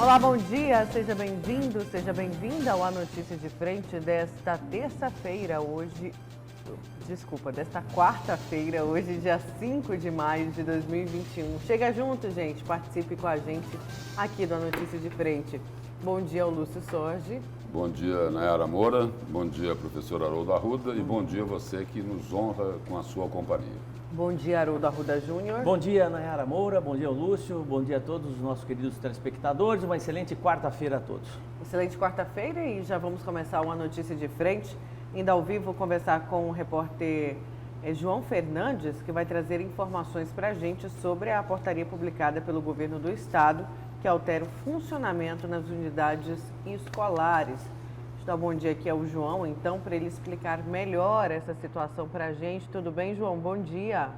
Olá, bom dia, seja bem-vindo, seja bem-vinda ao A Notícia de Frente desta quarta-feira, hoje, dia 5 de maio de 2021. Chega junto, gente, participe com a gente aqui do A Notícia de Frente. Bom dia ao Lúcio Sorge. Bom dia, Nayara Moura. Bom dia, professor Haroldo Arruda. E bom dia a você que nos honra com a sua companhia. Bom dia, Haroldo Arruda Júnior. Bom dia, Nayara Moura. Bom dia, Lúcio. Bom dia a todos os nossos queridos telespectadores. Uma excelente quarta-feira a todos. Excelente quarta-feira e já vamos começar uma notícia de frente. Ainda ao vivo, conversar com o repórter João Fernandes, que vai trazer informações para a gente sobre a portaria publicada pelo governo do estado, que altera o funcionamento nas unidades escolares. Deixa eu dar um bom dia aqui ao João, então, para ele explicar melhor essa situação para a gente. Tudo bem, João? Bom dia.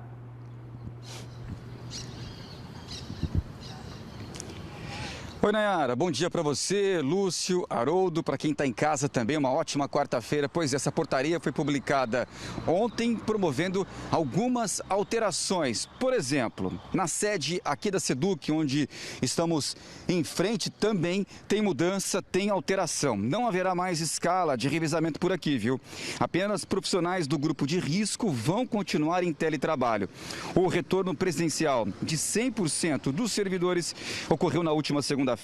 Oi, Nayara, bom dia para você, Lúcio, Haroldo, para quem está em casa também, uma ótima quarta-feira, pois essa portaria foi publicada ontem, promovendo algumas alterações. Por exemplo, na sede aqui da SEDUC, onde estamos em frente, também tem mudança, tem alteração. Não haverá mais escala de revezamento por aqui, viu? Apenas profissionais do grupo de risco vão continuar em teletrabalho. O retorno presencial de 100% dos servidores ocorreu na última segunda-feira,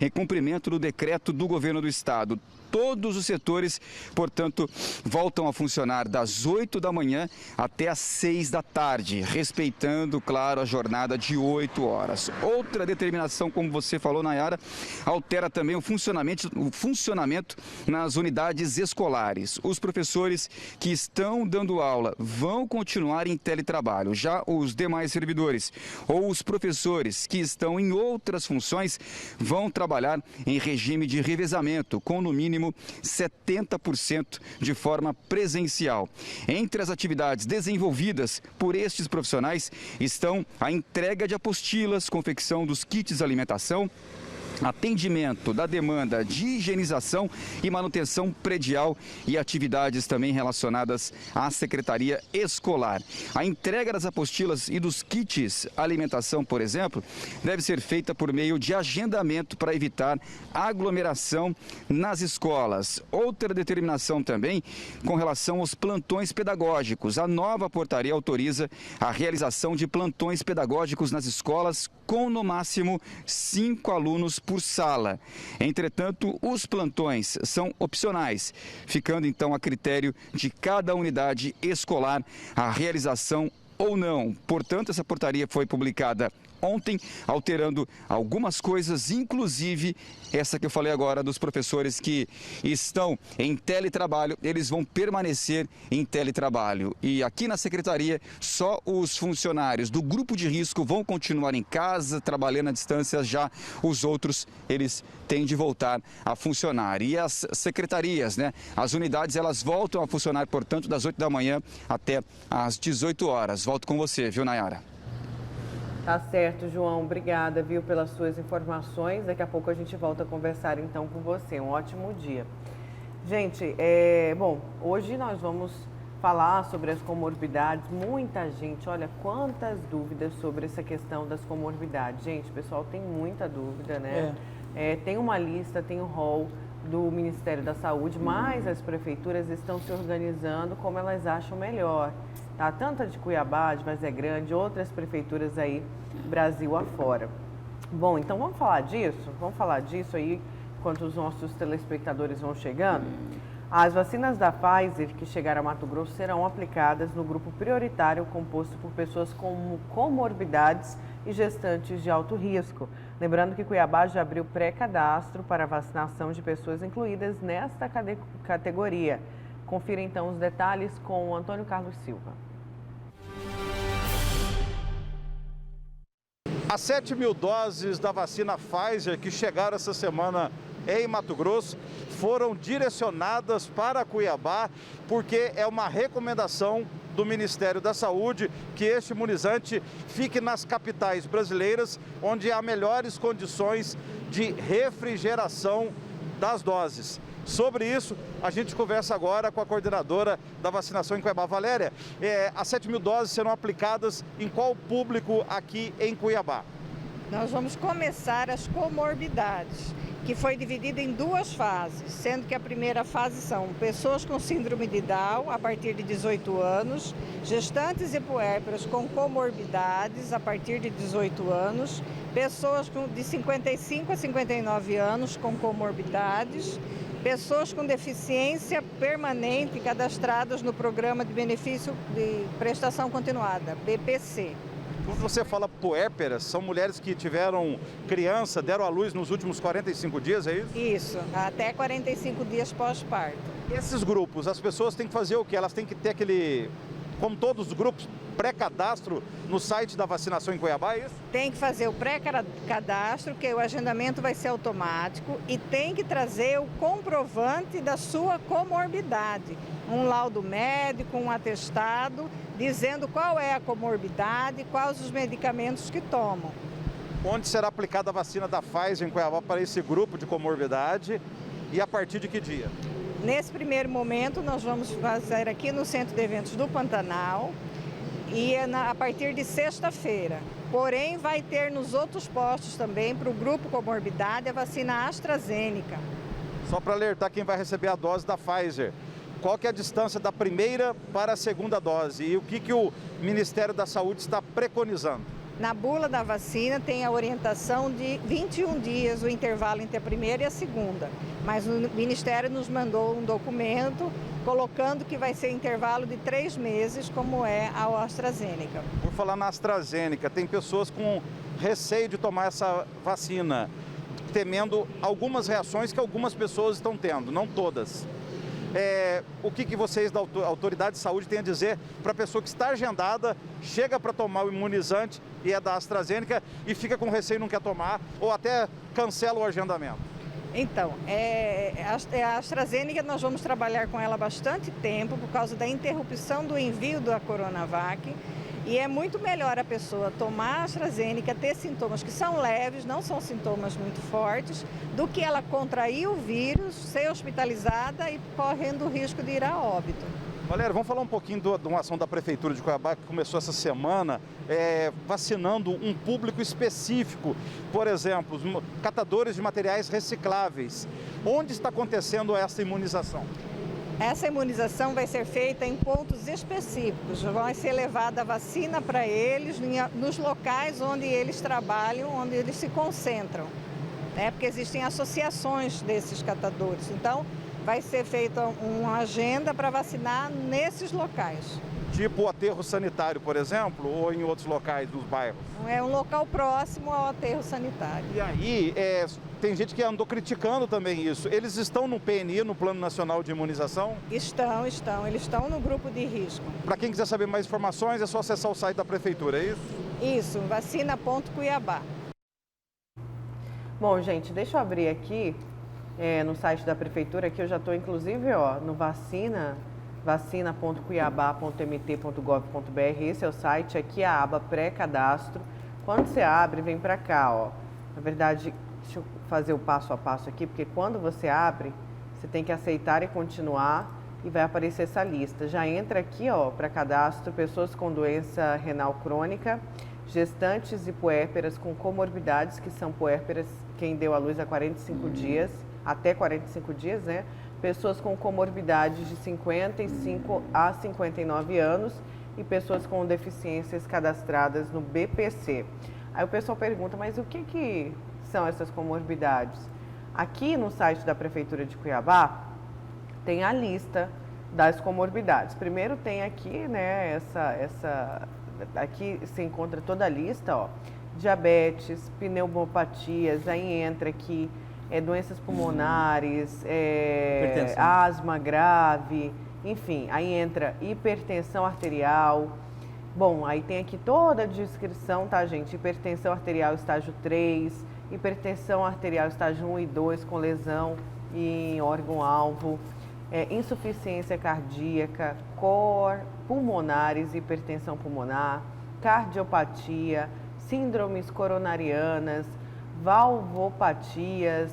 em cumprimento do decreto do governo do estado. Todos os setores, portanto, voltam a funcionar das 8 da manhã até as 6 da tarde, respeitando, claro, a jornada de 8 horas. Outra determinação, como você falou, Nayara, altera também o funcionamento nas unidades escolares. Os professores que estão dando aula vão continuar em teletrabalho. Já os demais servidores ou os professores que estão em outras funções vão trabalhar em regime de revezamento, com no mínimo 70% de forma presencial. Entre as atividades desenvolvidas por estes profissionais estão a entrega de apostilas, confecção dos kits de alimentação, atendimento da demanda de higienização e manutenção predial e atividades também relacionadas à secretaria escolar. A entrega das apostilas e dos kits alimentação, por exemplo, deve ser feita por meio de agendamento para evitar aglomeração nas escolas. Outra determinação também com relação aos plantões pedagógicos. A nova portaria autoriza a realização de plantões pedagógicos nas escolas com no máximo 5 alunos por sala. Entretanto, os plantões são opcionais, ficando então a critério de cada unidade escolar a realização ou não. Portanto, essa portaria foi publicada ontem, alterando algumas coisas, inclusive essa que eu falei agora dos professores que estão em teletrabalho, eles vão permanecer em teletrabalho. E aqui na secretaria, só os funcionários do grupo de risco vão continuar em casa, trabalhando à distância, já os outros, eles têm de voltar a funcionar. E as secretarias, as unidades, elas voltam a funcionar, portanto, das 8 da manhã até às 18 horas. Volto com você, viu, Nayara? Tá certo, João. Obrigada, viu, pelas suas informações. Daqui a pouco a gente volta a conversar, então, com você. Um ótimo dia. Gente, hoje nós vamos falar sobre as comorbidades. Muita gente, olha, quantas dúvidas sobre essa questão das comorbidades. Gente, o pessoal tem muita dúvida, né? Tem uma lista, tem um rol do Ministério da Saúde, mas as prefeituras estão se organizando como elas acham melhor. Tá? Tanto a de Cuiabá, de Vargem Grande, outras prefeituras aí, Brasil afora. Bom, então vamos falar disso aí, enquanto os nossos telespectadores vão chegando. As vacinas da Pfizer que chegaram a Mato Grosso serão aplicadas no grupo prioritário composto por pessoas com comorbidades e gestantes de alto risco. Lembrando que Cuiabá já abriu pré-cadastro para a vacinação de pessoas incluídas nesta categoria. Confira então os detalhes com o Antônio Carlos Silva. As 7.000 doses da vacina Pfizer que chegaram essa semana em Mato Grosso foram direcionadas para Cuiabá porque é uma recomendação do Ministério da Saúde que este imunizante fique nas capitais brasileiras, onde há melhores condições de refrigeração das doses. Sobre isso, a gente conversa agora com a coordenadora da vacinação em Cuiabá. Valéria, as 7.000 doses serão aplicadas em qual público aqui em Cuiabá? Nós vamos começar as comorbidades, que foi dividida em 2 fases, sendo que a primeira fase são pessoas com síndrome de Down a partir de 18 anos, gestantes e puérperas com comorbidades a partir de 18 anos, pessoas de 55 a 59 anos com comorbidades, pessoas com deficiência permanente cadastradas no Programa de Benefício de Prestação Continuada, BPC. Quando você fala puérperas, são mulheres que tiveram criança, deram à luz nos últimos 45 dias, é isso? Isso, até 45 dias pós-parto. Esses grupos, as pessoas têm que fazer o quê? Elas têm que ter aquele, como todos os grupos, pré-cadastro no site da vacinação em Cuiabá, é isso? Tem que fazer o pré-cadastro, que o agendamento vai ser automático, e tem que trazer o comprovante da sua comorbidade. Um laudo médico, um atestado, dizendo qual é a comorbidade, quais os medicamentos que tomam. Onde será aplicada a vacina da Pfizer em Cuiabá para esse grupo de comorbidade e a partir de que dia? Nesse primeiro momento, nós vamos fazer aqui no Centro de Eventos do Pantanal e a partir de sexta-feira. Porém, vai ter nos outros postos também, para o grupo comorbidade, a vacina AstraZeneca. Só para alertar quem vai receber a dose da Pfizer, qual que é a distância da primeira para a segunda dose e o que o Ministério da Saúde está preconizando? Na bula da vacina tem a orientação de 21 dias o intervalo entre a primeira e a segunda, mas o Ministério nos mandou um documento colocando que vai ser intervalo de 3 meses, como é a AstraZeneca. Por falar na AstraZeneca, tem pessoas com receio de tomar essa vacina, temendo algumas reações que algumas pessoas estão tendo, não todas. O que vocês da Autoridade de Saúde têm a dizer para a pessoa que está agendada, chega para tomar o imunizante e é da AstraZeneca e fica com receio e não quer tomar, ou até cancela o agendamento? Então, a AstraZeneca nós vamos trabalhar com ela há bastante tempo por causa da interrupção do envio da Coronavac. E é muito melhor a pessoa tomar a AstraZeneca, ter sintomas que são leves, não são sintomas muito fortes, do que ela contrair o vírus, ser hospitalizada e correndo o risco de ir a óbito. Valéria, vamos falar um pouquinho de uma ação da Prefeitura de Cuiabá que começou essa semana, vacinando um público específico. Por exemplo, os catadores de materiais recicláveis. Onde está acontecendo essa imunização? Essa imunização vai ser feita em pontos específicos. Vai ser levada a vacina para eles nos locais onde eles trabalham, onde eles se concentram. Porque existem associações desses catadores. Então, vai ser feita uma agenda para vacinar nesses locais. Tipo o aterro sanitário, por exemplo, ou em outros locais dos bairros? É um local próximo ao aterro sanitário. E aí, tem gente que andou criticando também isso. Eles estão no PNI, no Plano Nacional de Imunização? Estão. Eles estão no grupo de risco. Para quem quiser saber mais informações, é só acessar o site da Prefeitura, é isso? Isso, vacina.cuiabá. Bom, gente, deixa eu abrir aqui no site da Prefeitura, que eu já estou, inclusive, no vacina.cuiabá.mt.gov.br. Esse é o site, aqui a aba pré-cadastro. Quando você abre, vem para cá, Na verdade, deixa eu fazer o passo a passo aqui, porque quando você abre, você tem que aceitar e continuar e vai aparecer essa lista. Já entra aqui, para cadastro, pessoas com doença renal crônica, gestantes e puérperas com comorbidades, que são puérperas quem deu à luz há 45 dias, até 45 dias, né? Pessoas com comorbidades de 55 a 59 anos e pessoas com deficiências cadastradas no BPC. Aí o pessoal pergunta, mas o que são essas comorbidades? Aqui no site da Prefeitura de Cuiabá tem a lista das comorbidades. Primeiro tem aqui, né, aqui se encontra toda a lista, diabetes, pneumopatias, aí entra aqui doenças pulmonares, asma grave, enfim, aí entra hipertensão arterial. Bom, aí tem aqui toda a descrição, tá, gente? Hipertensão arterial estágio 3, hipertensão arterial estágio 1 e 2 com lesão em órgão-alvo, insuficiência cardíaca, pulmonares, hipertensão pulmonar, cardiopatia, síndromes coronarianas, valvopatias,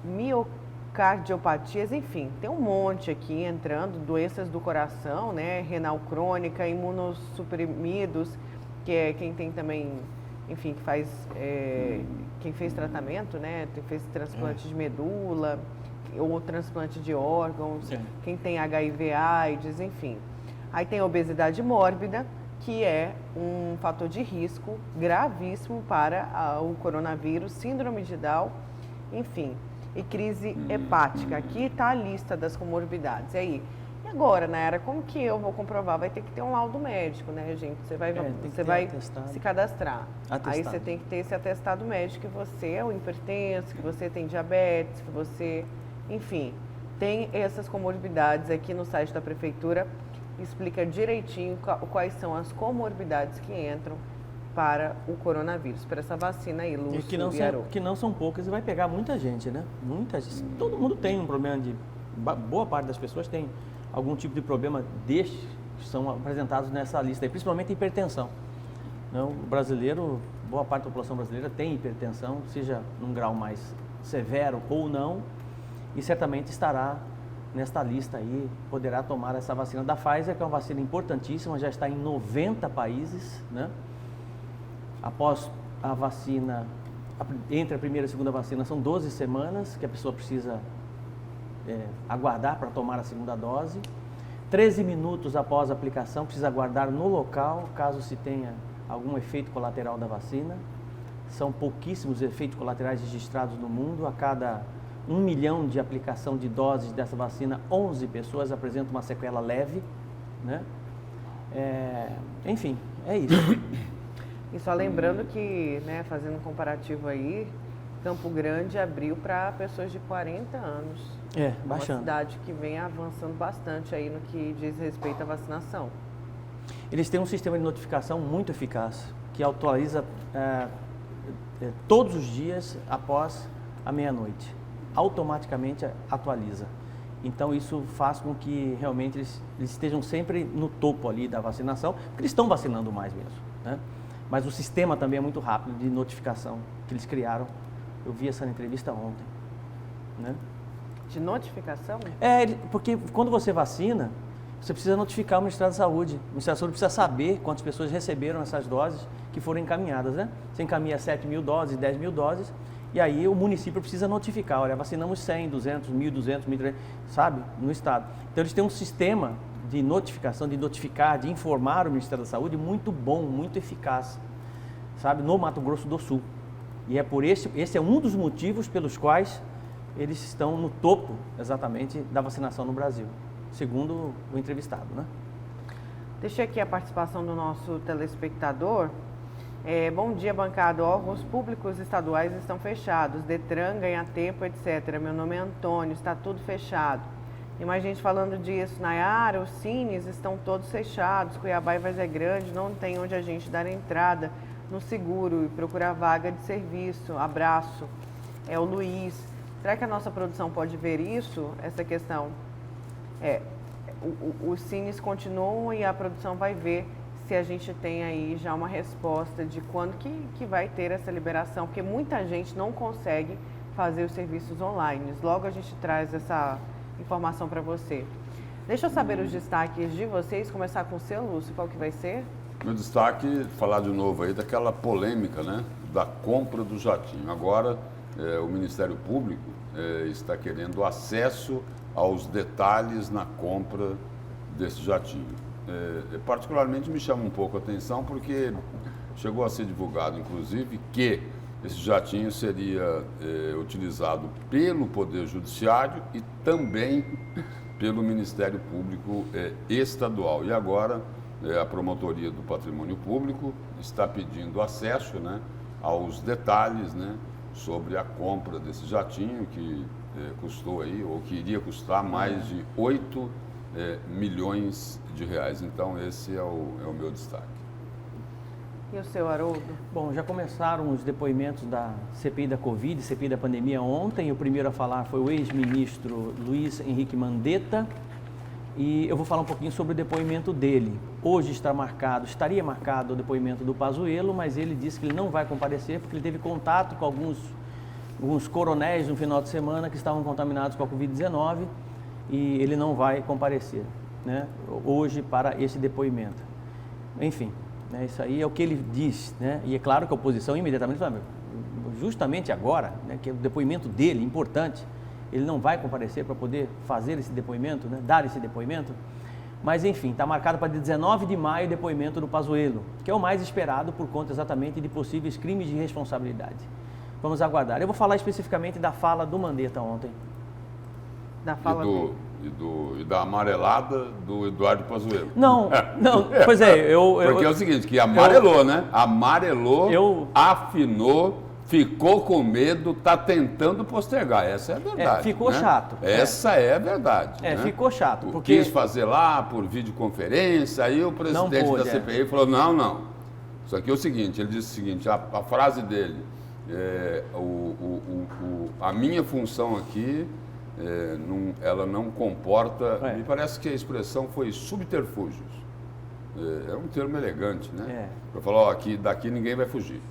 miocardiopatias, enfim, tem um monte aqui entrando, doenças do coração, né, renal crônica, imunossuprimidos, que é quem tem também enfim, que faz, quem fez tratamento, né, quem fez transplante de medula ou transplante de órgãos, quem tem HIV, AIDS, enfim. Aí tem a obesidade mórbida, que é um fator de risco gravíssimo para o coronavírus, síndrome de Down, enfim, e crise hepática. Aqui está a lista das comorbidades. E aí, e agora, Nayara, como que eu vou comprovar? Vai ter que ter um laudo médico, né, gente? Você vai se cadastrar. Aí você tem que ter esse atestado médico que você é o hipertenso, que você tem diabetes, que você, enfim, tem essas comorbidades. Aqui no site da prefeitura explica direitinho quais são as comorbidades que entram para o coronavírus, para essa vacina aí, Lúcio. E que não são poucas e vai pegar muita gente, né? Todo mundo tem um problema boa parte das pessoas tem algum tipo de problema destes que são apresentados nessa lista aí, principalmente hipertensão. O brasileiro, boa parte da população brasileira tem hipertensão, seja num grau mais severo ou não, e certamente estará nesta lista aí, poderá tomar essa vacina da Pfizer, que é uma vacina importantíssima, já está em 90 países, né? Após a vacina, entre a primeira e a segunda vacina, são 12 semanas que a pessoa precisa aguardar para tomar a segunda dose. 13 minutos após a aplicação, precisa aguardar no local, caso se tenha algum efeito colateral da vacina. São pouquíssimos efeitos colaterais registrados no mundo. A cada 1 milhão de aplicação de doses dessa vacina, 11 pessoas apresentam uma sequela leve, né? Enfim, é isso. E só lembrando que, né, fazendo um comparativo aí, Campo Grande abriu para pessoas de 40 anos. Baixando. Uma cidade que vem avançando bastante aí no que diz respeito à vacinação. Eles têm um sistema de notificação muito eficaz, que atualiza todos os dias após a meia-noite. Automaticamente atualiza. Então isso faz com que realmente eles estejam sempre no topo ali da vacinação, porque eles estão vacinando mais mesmo, né? Mas o sistema também é muito rápido de notificação que eles criaram. Eu vi essa entrevista ontem, né? De notificação? Porque quando você vacina, você precisa notificar o Ministério da Saúde. O Ministério da Saúde precisa saber quantas pessoas receberam essas doses que foram encaminhadas, né? Você encaminha 7 mil doses, 10 mil doses, e aí o município precisa notificar, olha, vacinamos 100, 200, 1.200, 1.300, sabe, no estado. Então eles têm um sistema de notificação, de notificar, de informar o Ministério da Saúde muito bom, muito eficaz, sabe, no Mato Grosso do Sul. E é por esse é um dos motivos pelos quais eles estão no topo, exatamente, da vacinação no Brasil, segundo o entrevistado, né? Deixei aqui a participação do nosso telespectador. Bom dia, bancada. Órgãos públicos estaduais estão fechados. Detran ganha tempo, etc. Meu nome é Antônio, está tudo fechado. Tem mais gente falando disso. Nayara, os cines estão todos fechados. Cuiabá e Várzea Grande não tem onde a gente dar entrada no seguro e procurar vaga de serviço. Abraço. É o Luiz. Será que a nossa produção pode ver isso? Essa questão. Os cines continuam e a produção vai ver se a gente tem aí já uma resposta de quando que vai ter essa liberação, porque muita gente não consegue fazer os serviços online. Logo a gente traz essa informação para você. Deixa eu saber os destaques de vocês, começar com o seu, Lúcio, qual que vai ser? Meu destaque, falar de novo aí daquela polêmica, né, da compra do jatinho. Agora, o Ministério Público está querendo acesso aos detalhes na compra desse jatinho. Particularmente me chama um pouco a atenção porque chegou a ser divulgado, inclusive, que esse jatinho seria utilizado pelo Poder Judiciário e também pelo Ministério Público Estadual. E agora a Promotoria do Patrimônio Público está pedindo acesso, né, aos detalhes, né, sobre a compra desse jatinho que custou aí, ou que iria custar mais de 8 milhões de reais. Então esse é o meu destaque. E o seu, Haroldo? Bom, já começaram os depoimentos da CPI da Covid, CPI da pandemia ontem. O primeiro a falar foi o ex-ministro Luiz Henrique Mandetta. E eu vou falar um pouquinho sobre o depoimento dele. Hoje estaria marcado o depoimento do Pazuello, mas ele disse que ele não vai comparecer porque ele teve contato com alguns coronéis no final de semana que estavam contaminados com a Covid-19 e ele não vai comparecer, né, hoje para esse depoimento. Enfim, né? Isso aí é o que ele diz, né? E é claro que a oposição imediatamente fala, justamente agora, né, que é o depoimento dele, importante, ele não vai comparecer para poder fazer esse depoimento, né, dar esse depoimento. Mas, enfim, está marcado para dia 19 de maio o depoimento do Pazuello, que é o mais esperado por conta exatamente de possíveis crimes de responsabilidade. Vamos aguardar. Eu vou falar especificamente da fala do Mandetta ontem. Da fala E da amarelada do Eduardo Pazuello. Não, pois é, Porque é o seguinte, que amarelou, né? Amarelou, afinou, ficou com medo, está tentando postergar. Essa é a verdade. Ficou né? chato. Essa é a verdade. Né? Ficou chato. Porque quis fazer lá por videoconferência, aí o presidente da CPI falou, não. Isso aqui é o seguinte, ele disse o seguinte, a frase dele, a minha função aqui, ela não comporta, me parece que a expressão foi subterfúgios. É um termo elegante, né? Para falar, daqui ninguém vai fugir.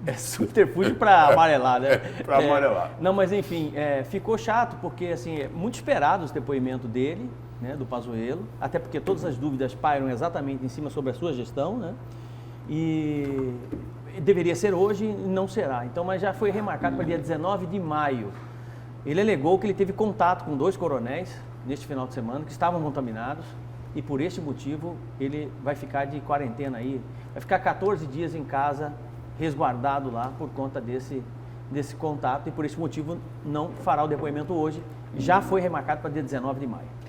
É subterfúgio para amarelar, né? Para amarelar. Não, mas enfim, ficou chato porque, assim, é muito esperado esse depoimento dele, né, do Pazuello, até porque todas as dúvidas pairam exatamente em cima sobre a sua gestão, né? E deveria ser hoje, não será. Então, mas já foi remarcado para dia 19 de maio. Ele alegou que ele teve contato com 2 coronéis neste final de semana que estavam contaminados e por este motivo ele vai ficar de quarentena aí, vai ficar 14 dias em casa resguardado lá por conta desse contato e por esse motivo não fará o depoimento hoje. Já foi remarcado para dia 19 de maio.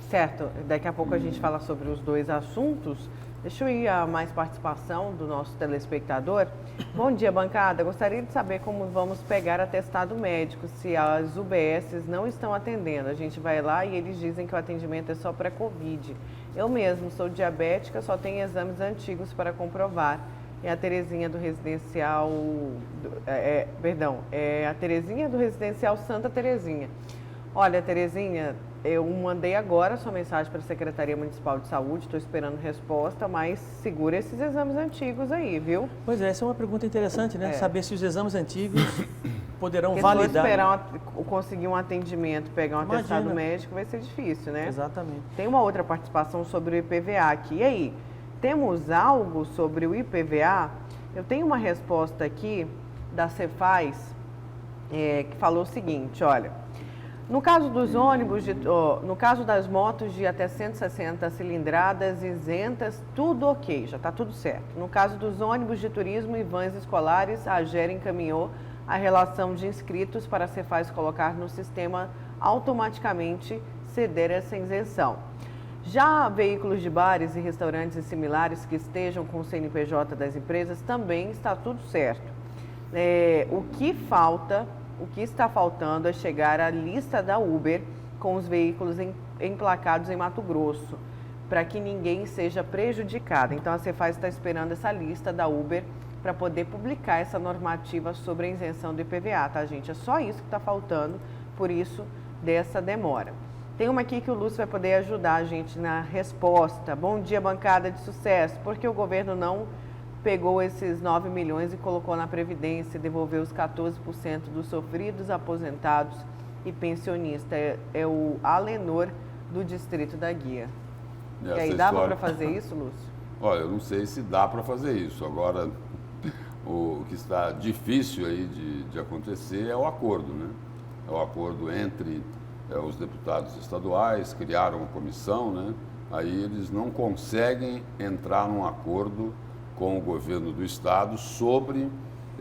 Certo, daqui a pouco a gente fala sobre os 2 assuntos. Deixa eu ir a mais participação do nosso telespectador. Bom dia, bancada. Gostaria de saber como vamos pegar atestado médico, se as UBSs não estão atendendo. A gente vai lá e eles dizem que o atendimento é só para Covid. Eu mesmo sou diabética, só tenho exames antigos para comprovar. É a Terezinha do Residencial... a Terezinha do Residencial Santa Terezinha. Olha, Terezinha, eu mandei agora a sua mensagem para a Secretaria Municipal de Saúde, estou esperando resposta, mas segura esses exames antigos aí, viu? Pois é, essa é uma pergunta interessante, né? Saber se os exames antigos poderão porque validar. Se esperar conseguir um atendimento, pegar um atestado médico, vai ser difícil, né? Exatamente. Tem uma outra participação sobre o IPVA aqui. E aí, temos algo sobre o IPVA? Eu tenho uma resposta aqui da Cefaz, que falou o seguinte, olha... No caso dos ônibus, no caso das motos de até 160 cilindradas isentas, tudo ok, já está tudo certo. No caso dos ônibus de turismo e vans escolares, a AGER encaminhou a relação de inscritos para a Cefaz colocar no sistema automaticamente ceder essa isenção. Já veículos de bares e restaurantes e similares que estejam com o CNPJ das empresas, também está tudo certo. O que está faltando é chegar à lista da Uber com os veículos emplacados em Mato Grosso, para que ninguém seja prejudicado. Então, a Cefaz está esperando essa lista da Uber para poder publicar essa normativa sobre a isenção do IPVA, tá, gente? É só isso que está faltando, por isso dessa demora. Tem uma aqui que o Lúcio vai poder ajudar a gente na resposta. Bom dia, bancada de sucesso. Por que o governo não pegou esses 9 milhões e colocou na Previdência e devolveu os 14% dos sofridos, aposentados e pensionistas? É o Alenor, do Distrito da Guia. E aí, dava para fazer isso, Lúcio? Olha, eu não sei se dá para fazer isso. Agora, o que está difícil aí de acontecer é o acordo, né? É o acordo entre os deputados estaduais, criaram uma comissão, né? Aí eles não conseguem entrar num acordo com o governo do estado sobre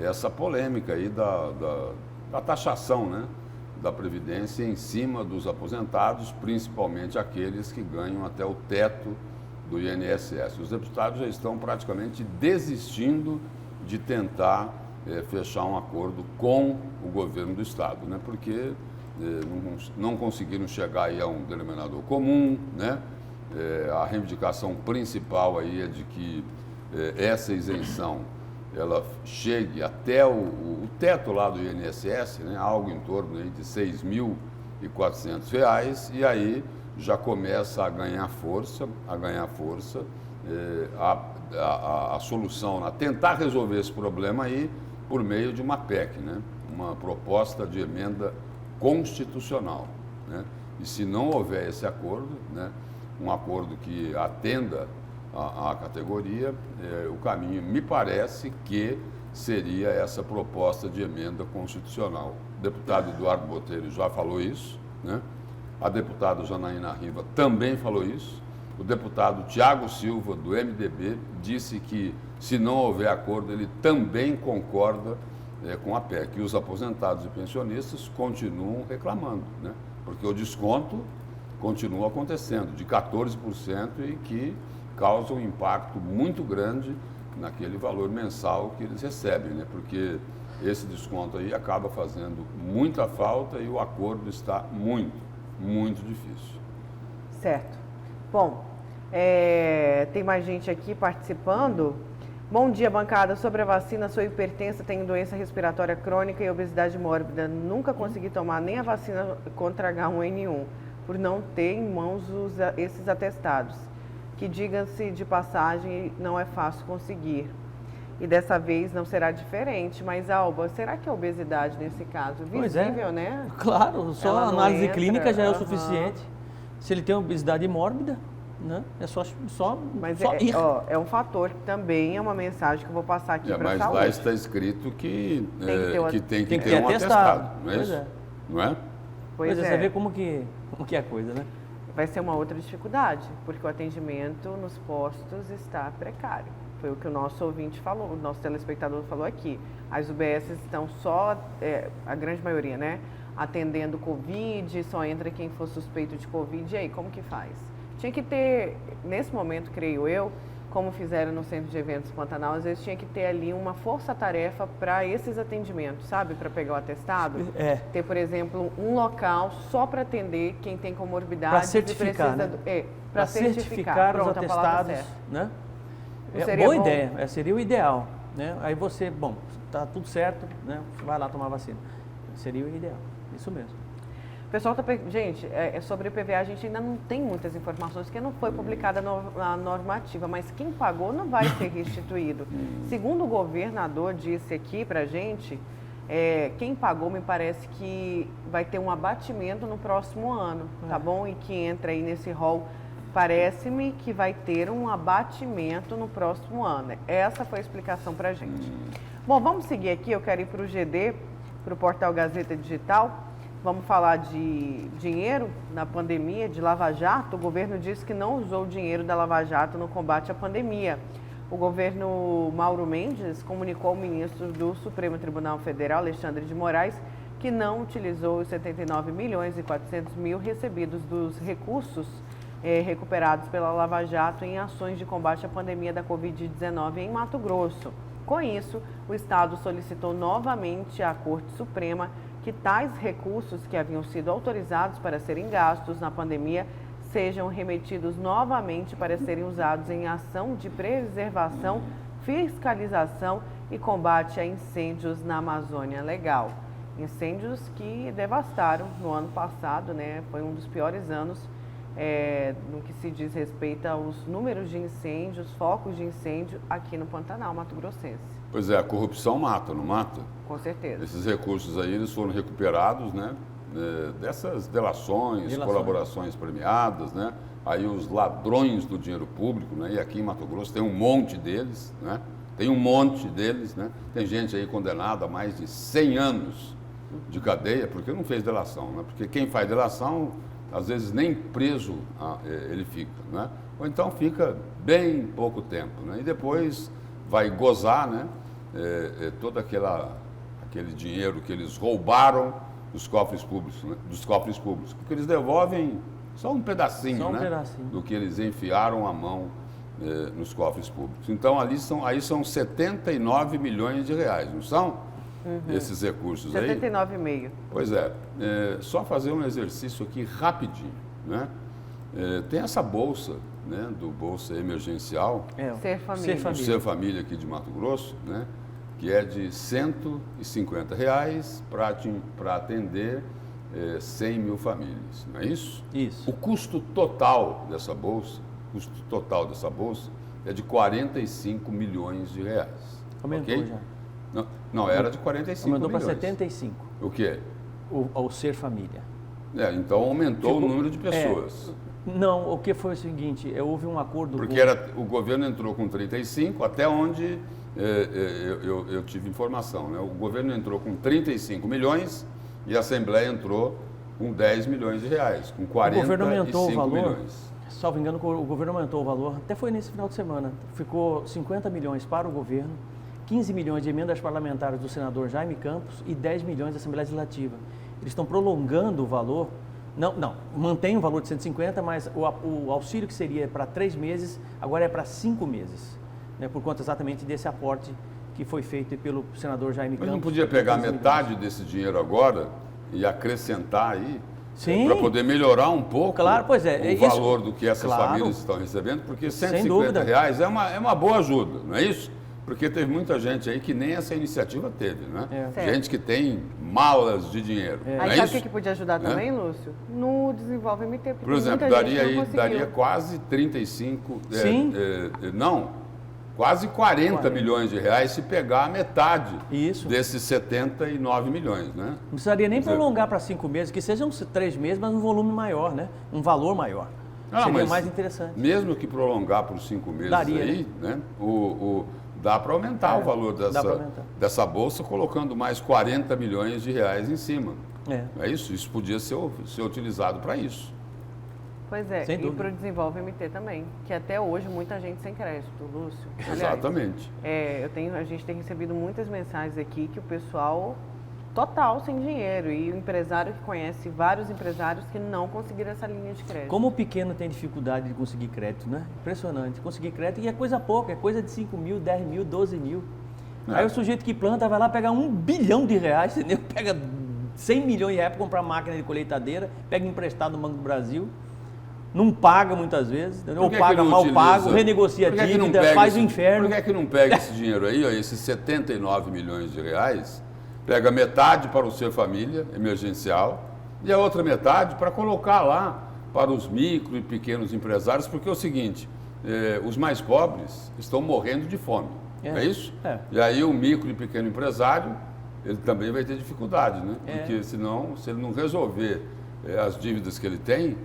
essa polêmica aí da taxação, né, da Previdência em cima dos aposentados, principalmente aqueles que ganham até o teto do INSS. Os deputados já estão praticamente desistindo de tentar fechar um acordo com o governo do estado, né, porque não conseguiram chegar aí a um denominador comum, né? A reivindicação principal aí é de que essa isenção ela chegue até o teto lá do INSS, né, algo em torno aí de R$ 6.400, e aí já começa a ganhar força a solução, a tentar resolver esse problema aí por meio de uma PEC, né, uma proposta de emenda constitucional, né, e se não houver esse acordo, né, um acordo que atenda a categoria, o caminho me parece que seria essa proposta de emenda constitucional. O deputado Eduardo Botelho já falou isso, né? A deputada Janaína Riva também falou isso. O deputado Tiago Silva, do MDB, disse que, se não houver acordo, ele também concorda com a PEC. E os aposentados e pensionistas continuam reclamando, né? Porque o desconto continua acontecendo, de 14%, e que causa um impacto muito grande naquele valor mensal que eles recebem, né? Porque esse desconto aí acaba fazendo muita falta e o acordo está muito difícil. Certo. Bom, tem mais gente aqui participando. Bom dia, bancada. Sobre a vacina, sou hipertensa, tenho doença respiratória crônica e obesidade mórbida. Nunca consegui tomar nem a vacina contra H1N1, por não ter em mãos esses atestados, que, diga-se de passagem, não é fácil conseguir. E dessa vez não será diferente. Mas, Alba, será que a obesidade, nesse caso, visível, né? Claro, só a análise clínica já é o suficiente. Aham. Se ele tem obesidade mórbida, né? É só Mas ir. é um fator que também é uma mensagem que eu vou passar aqui para a Mas saúde. lá está escrito que tem que tem que ter ter um atestado. atestado, não é Pois isso? é. Não é? Pois Você vê como que é a coisa, né? Vai ser uma outra dificuldade, porque o atendimento nos postos está precário. Foi o que o nosso ouvinte falou, o nosso telespectador falou aqui. As UBS estão só, a grande maioria, né, atendendo Covid, só entra quem for suspeito de Covid. E aí, como que faz? Tinha que ter, nesse momento, creio eu, como fizeram no Centro de Eventos Pantanal, às vezes tinha que ter ali uma força-tarefa para esses atendimentos, sabe? Para pegar o atestado. Ter, por exemplo, um local só para atender quem tem comorbidade. Para certificar, para certificar. Pronto, os a palavra atestados, né? Seria boa bom? ideia, seria o ideal, né? Aí você, tá tudo certo, né? Vai lá tomar vacina. Seria o ideal, isso mesmo. O pessoal gente, sobre o IPVA a gente ainda não tem muitas informações, porque não foi publicada a normativa, mas quem pagou não vai ser restituído. Segundo o governador disse aqui pra gente, quem pagou me parece que vai ter um abatimento no próximo ano, tá bom? E que entra aí nesse rol, parece-me que vai ter um abatimento no próximo ano. Essa foi a explicação pra gente. Bom, vamos seguir aqui, eu quero ir para o GD, para o portal Gazeta Digital. Vamos falar de dinheiro na pandemia, de Lava Jato. O governo disse que não usou o dinheiro da Lava Jato no combate à pandemia. O governo Mauro Mendes comunicou ao ministro do Supremo Tribunal Federal, Alexandre de Moraes, que não utilizou os 79 milhões e 400 mil recebidos dos recursos recuperados pela Lava Jato em ações de combate à pandemia da Covid-19 em Mato Grosso. Com isso, o Estado solicitou novamente à Corte Suprema que tais recursos que haviam sido autorizados para serem gastos na pandemia sejam remetidos novamente para serem usados em ação de preservação, fiscalização e combate a incêndios na Amazônia Legal. Incêndios que devastaram no ano passado, né? Foi um dos piores anos no que se diz respeito aos números de incêndios, focos de incêndio aqui no Pantanal Mato Grossense. Pois é, a corrupção mata, não mata? Com certeza. Esses recursos aí, eles foram recuperados, né? Dessas delações, colaborações premiadas, né? Aí os ladrões do dinheiro público, né? E aqui em Mato Grosso tem um monte deles, né? Tem um monte deles, né? Tem gente aí condenada a mais de 100 anos de cadeia porque não fez delação, né? Porque quem faz delação, às vezes nem preso ele fica, né? Ou então fica bem pouco tempo, né? E depois vai gozar, né? Todo aquele dinheiro que eles roubaram dos cofres públicos, né? Porque eles devolvem só um pedacinho, do que eles enfiaram a mão nos cofres públicos. Então aí são 79 milhões de reais, não são? Esses recursos aí. 79,5. Pois só fazer um exercício aqui rapidinho, né? Tem essa bolsa, né, do Bolsa Emergencial, Ser Família. o Ser Família aqui de Mato Grosso, né, que é de R$ 150 para atender 100 mil famílias, não é isso? Isso. O custo total dessa bolsa é de 45 milhões de reais. Aumentou okay? já. Não, era de 45 Aumentou milhões. para 75. O quê? O Ser Família. Então aumentou o número de pessoas. Não, o que foi o seguinte, houve um acordo... Porque o governo entrou com 35, até onde eu tive informação, né? O governo entrou com 35 milhões e a Assembleia entrou com 10 milhões de reais, com 45 o governo aumentou o valor, milhões. salvo engano, o governo aumentou o valor, até foi nesse final de semana, ficou 50 milhões para o governo, 15 milhões de emendas parlamentares do senador Jaime Campos e 10 milhões da Assembleia Legislativa. Eles estão prolongando o valor, não, mantém o valor de 150, mas o auxílio que seria para 3 meses, agora é para 5 meses, né, por conta exatamente desse aporte que foi feito pelo senador Jaime Campos. Mas não podia pegar metade desse dinheiro agora e acrescentar aí? Sim. Para poder melhorar um pouco, claro, pois é, o valor do que essas famílias estão recebendo, porque R$150 é uma boa ajuda, não é isso? Porque teve muita gente aí que nem essa iniciativa teve, né? Gente que tem malas de dinheiro. Aí sabe o que podia ajudar também, Lúcio? No Desenvolve MT. Por exemplo, daria quase 35, quase 40 milhões de reais se pegar a metade desses 79 milhões, né? Não precisaria nem prolongar para 5 meses, que sejam 3 meses, mas um volume maior, né? Um valor maior. Seria mais interessante. Mesmo que prolongar por 5 meses aí, né? Dá para aumentar o valor dessa bolsa, colocando mais 40 milhões de reais em cima. É isso? Isso podia ser utilizado para isso. Pois é, e para o Desenvolve MT também, que até hoje muita gente sem crédito, Lúcio. Aliás, exatamente. A gente tem recebido muitas mensagens aqui que o pessoal total sem dinheiro, e o empresário que conhece vários empresários que não conseguiram essa linha de crédito. Como o pequeno tem dificuldade de conseguir crédito, né? Impressionante. Conseguir crédito e é coisa pouca, é coisa de 5 mil, 10 mil, 12 mil. Aí o sujeito que planta vai lá pegar R$1 bilhão, entendeu? Pega 100 milhões de reais para comprar máquina de colheitadeira, pega emprestado no Banco do Brasil, não paga muitas vezes, ou paga mal pago, renegocia a dívida, faz o inferno. Por que não pega esse dinheiro aí, esses 79 milhões de reais, pega metade para o Ser Família, emergencial, e a outra metade para colocar lá para os micro e pequenos empresários, porque é o seguinte, os mais pobres estão morrendo de fome, não é isso? E aí o micro e pequeno empresário, ele também vai ter dificuldade, né? Porque senão, se ele não resolver as dívidas que ele tem,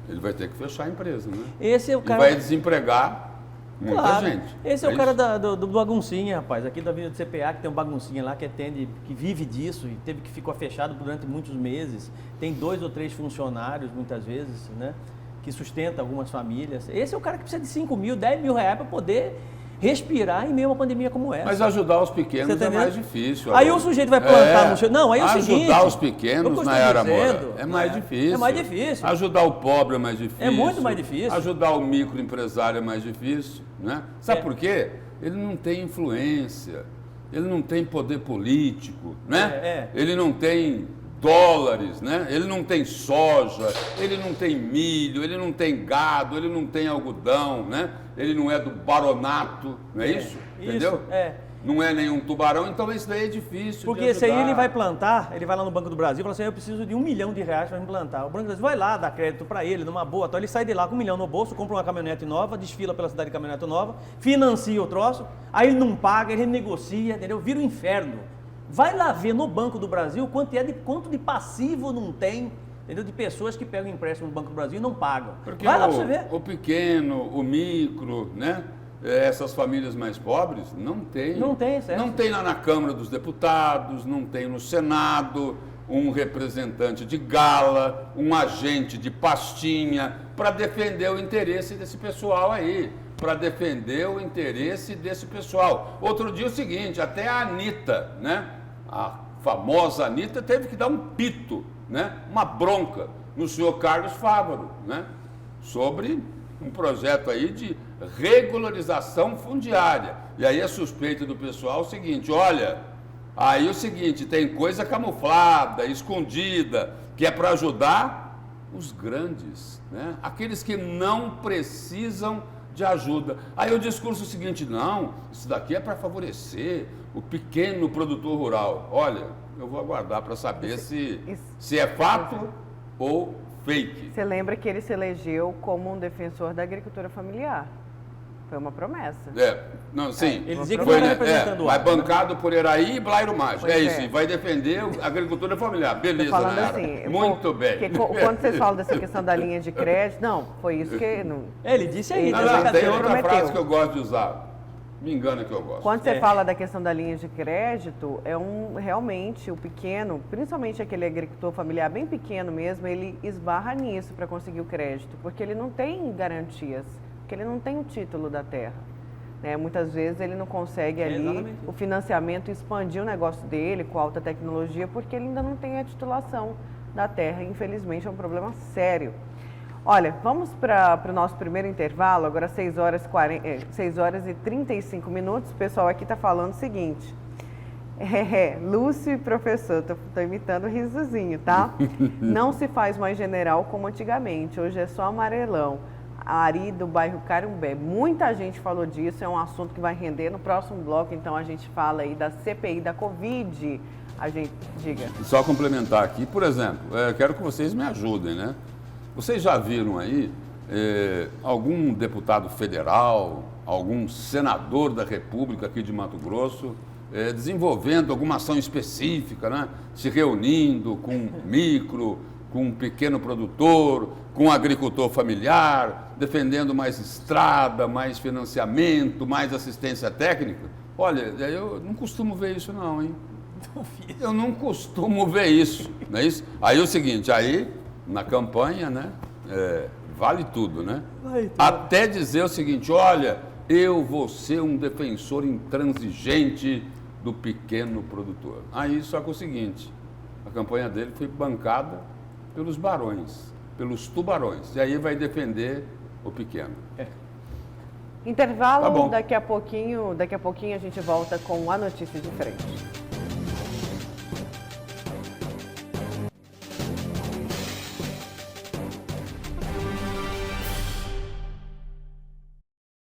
ele vai ter que fechar a empresa, né? Esse é o cara... E vai desempregar muita gente. Esse é o cara do baguncinha, rapaz, aqui da Avenida do CPA, que tem um baguncinha lá que atende, que vive disso e teve que ficar fechado durante muitos meses. Tem 2 ou 3 funcionários, muitas vezes, né? Que sustenta algumas famílias. Esse é o cara que precisa de 5 mil, 10 mil reais para poder respirar em meio a uma pandemia como essa. Mas ajudar os pequenos é mais difícil. Aí o sujeito vai plantar no chão. Não, aí é o seguinte... Ajudar os pequenos, Nayara Moura, é mais difícil. É mais difícil. Ajudar o pobre é mais difícil. É muito mais difícil. Ajudar o microempresário é mais difícil, né? Sabe por quê? Ele não tem influência, ele não tem poder político, né? Ele não tem dólares, né? Ele não tem soja, ele não tem milho, ele não tem gado, ele não tem algodão, né? Ele não é do baronato, não é isso? Entendeu? Não é nenhum tubarão, então isso daí é difícil. Porque esse aí ele vai plantar, ele vai lá no Banco do Brasil e fala assim, eu preciso de R$1 milhão para me plantar. O Banco do Brasil vai lá, dá crédito para ele, numa boa, então ele sai de lá com R$1 milhão no bolso, compra uma caminhonete nova, desfila pela cidade de caminhonete nova, financia o troço, aí ele não paga, ele negocia, entendeu? Vira um inferno. Vai lá ver no Banco do Brasil quanto de passivo não tem, entendeu? De pessoas que pegam empréstimo no Banco do Brasil e não pagam. Porque vai lá para você ver. O pequeno, o micro, né? Essas famílias mais pobres não tem. Não tem, certo? Não tem lá na Câmara dos Deputados, não tem no Senado um representante de gala, um agente de pastinha para defender o interesse desse pessoal aí. Para defender o interesse desse pessoal. Outro dia é o seguinte, até a Anitta, né? A famosa Anitta teve que dar um pito, né? Uma bronca no senhor Carlos Fávaro, né? Sobre um projeto aí de regularização fundiária. E aí é suspeito do pessoal o seguinte, olha, aí é o seguinte, tem coisa camuflada, escondida, que é para ajudar os grandes, né? Aqueles que não precisam de ajuda. Aí o discurso é o seguinte, não, isso daqui é para favorecer o pequeno produtor rural. Olha, eu vou aguardar para saber se é fato ou fake. Você lembra que ele se elegeu como um defensor da agricultura familiar? Foi uma promessa. Não, sim. Ele dizia que Foi, não era né? representando o Mas agro, né? bancado por Eraí e Blairo Macho. Pois É isso, é. e vai defender a agricultura familiar. Beleza, Falando Nayara. assim, Muito bem. porque quando vocês falam dessa questão da linha de crédito, não, foi isso que... Não, Ele disse aí, Ele Não, né? não, tem Brincadeira. outra prometeu. frase que eu gosto de usar. Me engana que eu gosto. quando você É. fala da questão da linha de crédito, realmente o pequeno, principalmente aquele agricultor familiar bem pequeno mesmo, ele esbarra nisso para conseguir o crédito, porque ele não tem garantias, porque ele não tem o título da terra. Né? Muitas vezes ele não consegue ali exatamente isso. o financiamento, expandir o negócio dele com alta tecnologia, porque ele ainda não tem a titulação da terra. Infelizmente é um problema sério. Olha, vamos para o nosso primeiro intervalo, agora 6 horas e 35 minutos. O pessoal aqui está falando o seguinte. Lúcio e professor, tô imitando o risozinho, tá? Não se faz mais general como antigamente, hoje é só amarelão. Ari do bairro Carumbé. Muita gente falou disso, é um assunto que vai render no próximo bloco, então a gente fala aí da CPI da Covid. A gente, diga. Só complementar aqui, por exemplo, quero que vocês me ajudem, né? Vocês já viram aí algum deputado federal, algum senador da República aqui de Mato Grosso desenvolvendo alguma ação específica, né? Se reunindo com micro, com um pequeno produtor, com um agricultor familiar, defendendo mais estrada, mais financiamento, mais assistência técnica? Olha, eu não costumo ver isso não, hein? Eu não costumo ver isso, não é isso? Aí é o seguinte, aí na campanha, né, vale tudo, né? Até dizer o seguinte, olha, eu vou ser um defensor intransigente do pequeno produtor. Aí só que é o seguinte, a campanha dele foi bancada pelos barões, pelos tubarões, e aí vai defender o pequeno. Intervalo, Tá bom. daqui a pouquinho a gente volta com a notícia de frente.